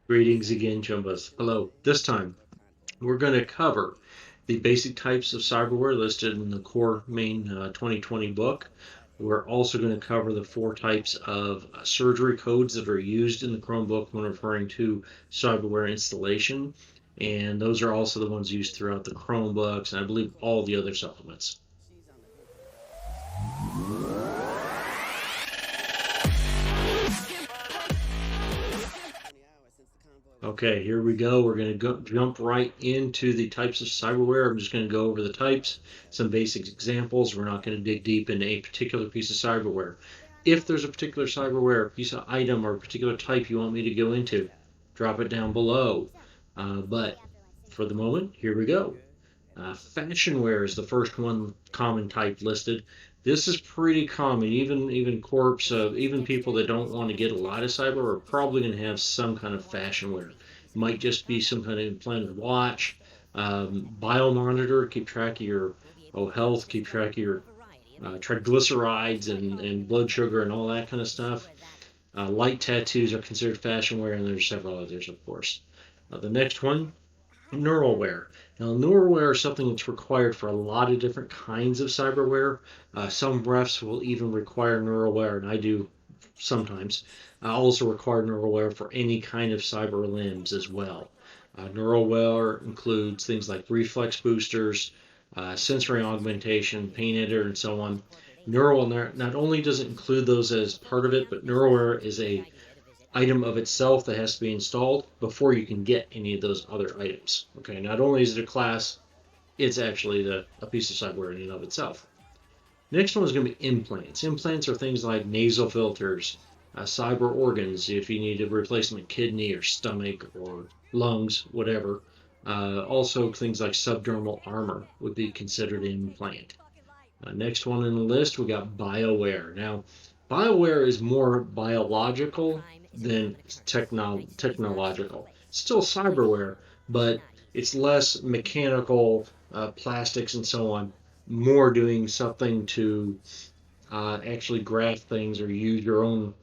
Greetings again, Chumbas. Hello. This time, we're going to cover the basic types of cyberware listed in the core main 2020 book. We're also going to cover the four types of surgery codes that are used in the Chromebook when referring to cyberware installation. And those are also the ones used throughout the Chromebooks and I believe all the other supplements. Okay, here we go. We're going to jump right into the types of cyberware. I'm just going to go over the types, some basic examples. We're not going to dig deep into a particular piece of cyberware. If there's a particular cyberware, piece of item, or a particular type you want me to go into, drop it down below. But for the moment, here we go. Fashion wear is the first one common type listed. This is pretty common. Even corps, even people that don't want to get a lot of cyber are probably going to have some kind of fashion wear. Might just be some kind of implanted watch, biomonitor, keep track of your health, keep track of your triglycerides and blood sugar and all that kind of stuff. Light tattoos are considered fashion wear, and there's several others, of course. The next one, neural wear. Now, neural wear is something that's required for a lot of different kinds of cyberware. Some refs will even require neural wear, and I do sometimes. I also require neural wear for any kind of cyber limbs as well. Neural wear includes things like reflex boosters, sensory augmentation, pain editor, and so on. Neural not only does it include those as part of it, but neural wear is a item of itself that has to be installed before you can get any of those other items. Okay, not only is it a class, it's actually a piece of cyberware in and of itself. Next one is going to be implants. Implants are things like nasal filters, cyber organs, if you need a replacement kidney or stomach or lungs, whatever. Also, things like subdermal armor would be considered an implant. Next one in the list, we got BioWare. Now, BioWare is more biological than technological. Still cyberware, but it's less mechanical, plastics and so on. More doing something to actually graft things or use your own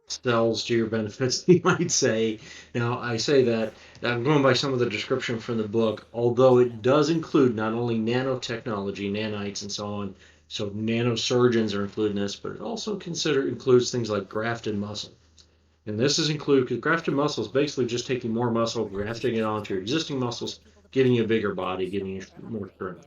cells to your benefits, you might say. Now, I say that I'm going by some of the description from the book, although it does include not only nanotechnology, nanites, and so on. So nanosurgeons are included in this, but it also includes things like grafted muscle. And this is included because grafted muscle is basically just taking more muscle, grafting it onto your existing muscles, giving you a bigger body, giving you more strength.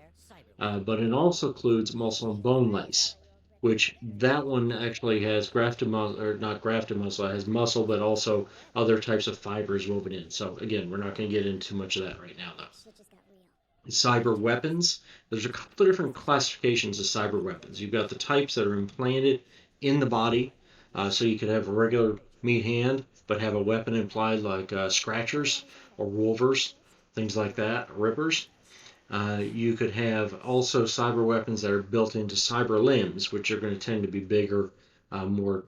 But it also includes muscle and bone lace, which that one actually has grafted muscle, or not grafted muscle, it has muscle, but also other types of fibers woven in. So again, we're not going to get into much of that right now, though. Cyber weapons. There's a couple of different classifications of cyber weapons. You've got the types that are implanted in the body, so you could have a regular meat hand, but have a weapon implied like scratchers or wolvers, things like that, rippers. You could have also cyber weapons that are built into cyber limbs, which are going to tend to be bigger, more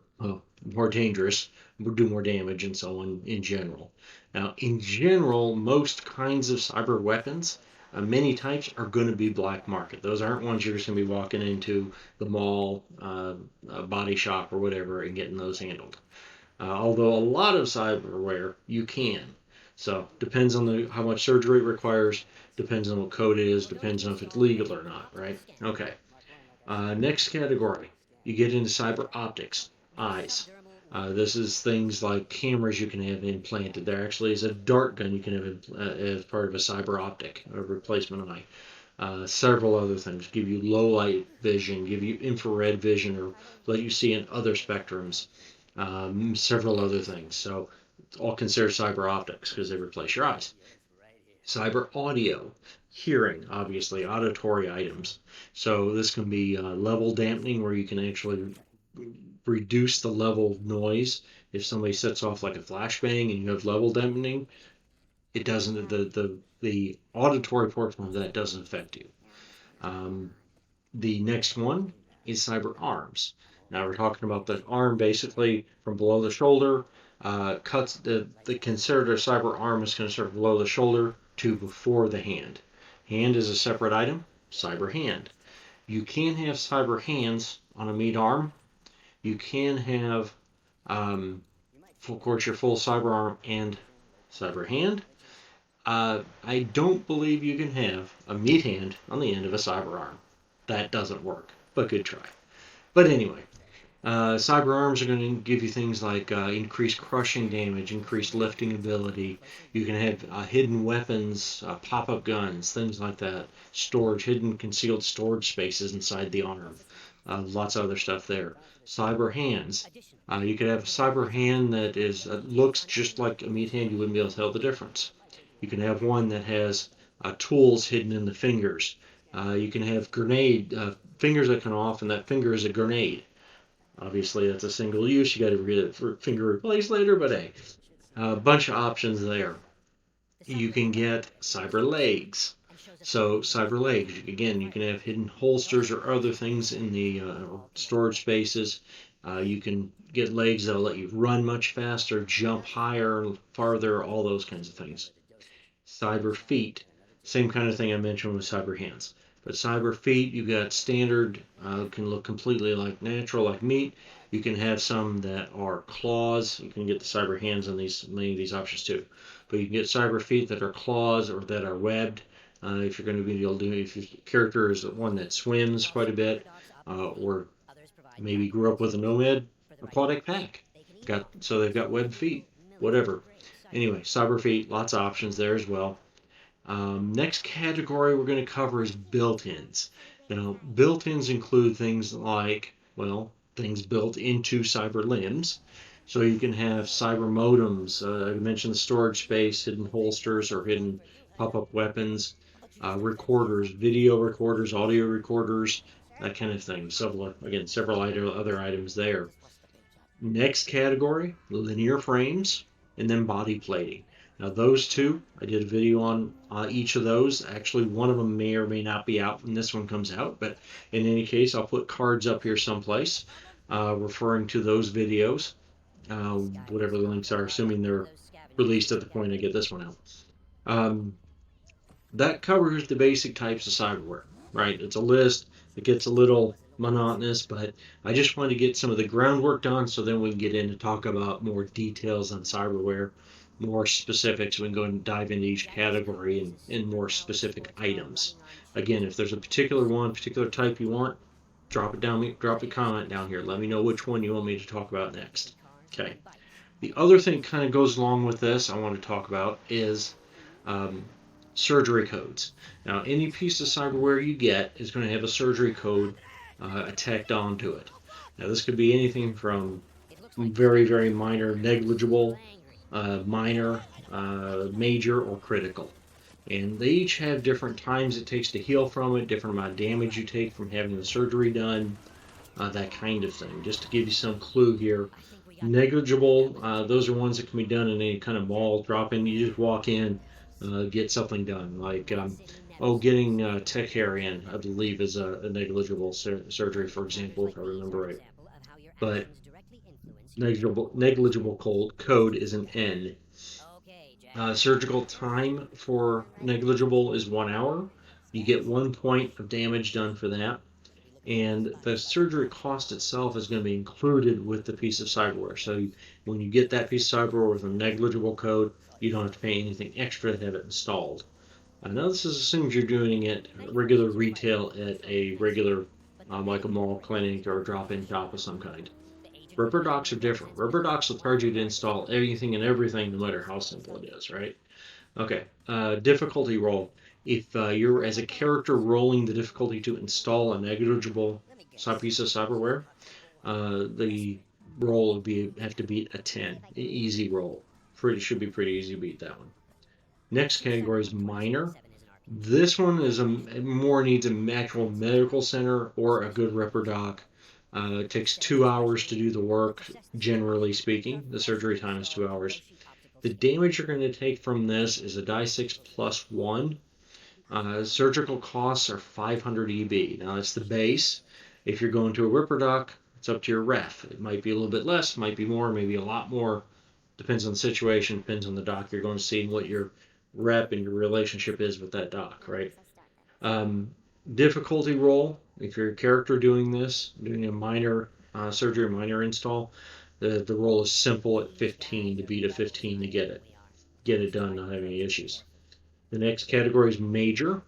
dangerous, do more damage, and so on in general. Now, in general, most kinds of cyber weapons, many types, are going to be black market. Those aren't ones you're just going to be walking into the mall, a body shop, or whatever, and getting those handled. Although a lot of cyberware you can. So depends on how much surgery it requires, depends on what code it is, depends on if it's legal or not, right? Okay. Next category, you get into cyber optics, eyes. This is things like cameras you can have implanted. There actually is a dart gun you can have as part of a cyber optic, a replacement eye. Several other things give you low light vision, give you infrared vision, or let you see in other spectrums. Several other things. So all considered cyber optics because they replace your eyes. Cyber audio, hearing, obviously, auditory items. So this can be level dampening, where you can actually reduce the level of noise. If somebody sets off like a flashbang and you have level dampening, it doesn't. The auditory portion of that doesn't affect you. The next one is cyber arms. Now we're talking about the arm basically from below the shoulder, cuts the considered a cyber arm is considered below the shoulder to before the hand. Hand is a separate item, cyber hand. You can have cyber hands on a meat arm. You can have of course, your full cyber arm and cyber hand. I don't believe you can have a meat hand on the end of a cyber arm. That doesn't work, but good try. But anyway, cyber arms are going to give you things like increased crushing damage, increased lifting ability. You can have hidden weapons, pop-up guns, things like that. Storage, hidden concealed storage spaces inside the arm. Lots of other stuff there. Cyber hands. You could have a cyber hand that looks just like a meat hand. You wouldn't be able to tell the difference. You can have one that has tools hidden in the fingers. You can have fingers that come off, and that finger is a grenade. Obviously, that's a single use. You got to get it for finger replaced later, but hey, a bunch of options there. You can get cyber legs. So cyber legs, again, you can have hidden holsters or other things in the storage spaces. You can get legs that'll let you run much faster, jump higher, farther, all those kinds of things. Cyber feet, same kind of thing I mentioned with cyber hands. But cyber feet, you've got standard, can look completely like natural, like meat. You can have some that are claws. You can get the cyber hands on many of these options too. But you can get cyber feet that are claws or that are webbed. If you're going to be able to do, if your character is one that swims quite a bit, or maybe grew up with a nomad aquatic pack, so they've got webbed feet, whatever. Anyway, cyber feet, lots of options there as well. Next category we're going to cover is built-ins. Now, built-ins include things like, well, things built into cyber limbs. So you can have cyber modems. I mentioned the storage space, hidden holsters or hidden pop-up weapons, recorders, video recorders, audio recorders, that kind of thing. Several other items there. Next category, linear frames, and then body plating. Now those two, I did a video on each of those. Actually, one of them may or may not be out when this one comes out, but in any case, I'll put cards up here someplace referring to those videos, whatever the links are, assuming they're released at the point I get this one out. That covers the basic types of cyberware, right? It's a list. It gets a little monotonous, but I just wanted to get some of the groundwork done so then we can get in to talk about more details on cyberware, more specifics. We can go and dive into each category and more specific items. Again, if there's a particular type you want, drop a comment down here. Let me know which one you want me to talk about next. Okay. The other thing kind of goes along with this I want to talk about is surgery codes. Now, any piece of cyberware you get is going to have a surgery code tacked onto it. Now, this could be anything from very, very minor, negligible, minor, major, or critical. And they each have different times it takes to heal from it, different amount of damage you take from having the surgery done, that kind of thing. Just to give you some clue here. Negligible, those are ones that can be done in any kind of mall, drop-in. You just walk in, get something done. Like, getting tech hair in, I believe, is a negligible surgery, for example, if I remember right. But negligible code is an N. Surgical time for negligible is 1 hour. You get 1 point of damage done for that. And the surgery cost itself is going to be included with the piece of cyberware. So when you get that piece of cyberware with a negligible code, you don't have to pay anything extra to have it installed. Now this is assuming you're doing it regular retail at a regular, like a mall, clinic, or a drop-in shop of some kind. Rubber docs are different. Rubber docs will charge you to install anything and everything, no matter how simple it is, right? Okay, difficulty roll. If you're, as a character, rolling the difficulty to install a negligible piece of cyberware, the roll would have to beat a 10. Easy roll. Should be pretty easy to beat that one. Next category is minor. This one is needs an actual medical center or a good ripper doc. It takes 2 hours to do the work, generally speaking. The surgery time is 2 hours. The damage you're going to take from this is a die 6 plus 1. Surgical costs are 500 EB. Now, that's the base. If you're going to a ripper doc, it's up to your ref. It might be a little bit less, might be more, maybe a lot more. Depends on the situation, depends on the doc you're going to see and what your rep and your relationship is with that doc, right? Difficulty roll, if you're a character doing this, doing a minor surgery, minor install, The roll is simple at 15 to beat a 15 to get it done, not have any issues. The next category is major.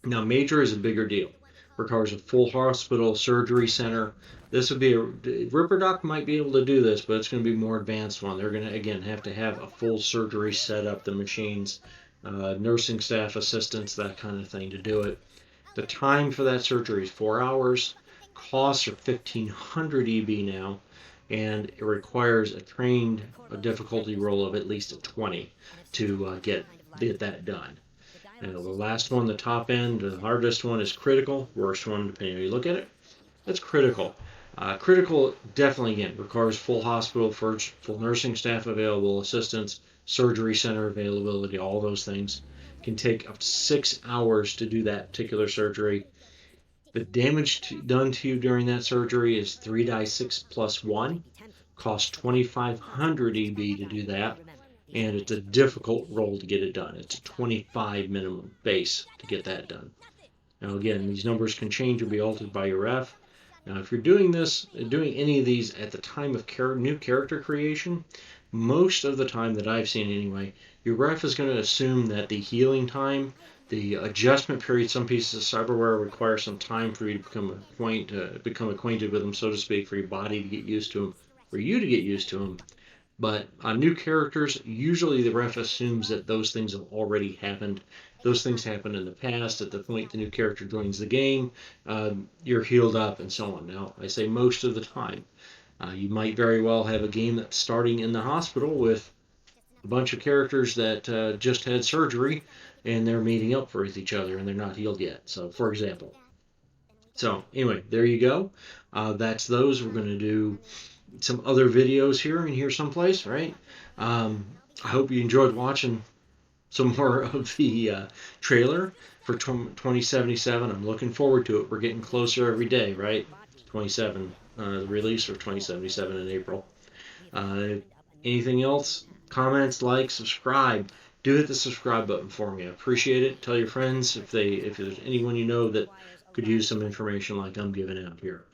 Now, major is a bigger deal. Requires a full hospital surgery center. This would be Ripperdoc might be able to do this, but it's going to be a more advanced one. They're going to again have to have a full surgery setup, the machines, nursing staff, assistants, that kind of thing to do it. The time for that surgery is 4 hours. Costs are 1,500 EB now, and it requires a difficulty roll of at least a 20 to get that done. And the last one, the top end, the hardest one is critical. Worst one, depending on how you look at it, that's critical. Critical definitely, again, requires full hospital, full nursing staff available, assistance, surgery center availability, all those things. Can take up to 6 hours to do that particular surgery. The damage done to you during that surgery is 3d6 plus 1. Costs 2,500 EB to do that. And it's a difficult roll to get it done. It's a 25 minimum base to get that done. Now again, these numbers can change or be altered by your ref. Now if you're doing any of these at the time of new character creation, most of the time that I've seen anyway, your ref is going to assume that the healing time, the adjustment period, some pieces of cyberware require some time for you to become acquainted with them, so to speak, for your body to get used to them, for you to get used to them. But on new characters, usually the ref assumes that those things have already happened. Those things happened in the past. At the point the new character joins the game, you're healed up and so on. Now, I say most of the time. You might very well have a game that's starting in the hospital with a bunch of characters that just had surgery and they're meeting up with each other and they're not healed yet. So, for example. So, anyway, there you go. That's those. We're going to do some other videos here someplace, right? I hope you enjoyed watching some more of the trailer for 2077. I'm looking forward to it. We're getting closer every day, right? 27, the release of 2077 in April. Anything else? Comments, like, subscribe. Do hit the subscribe button for me. I appreciate it. Tell your friends if there's anyone you know that could use some information like I'm giving out here.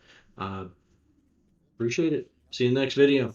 Appreciate it. See you in the next video.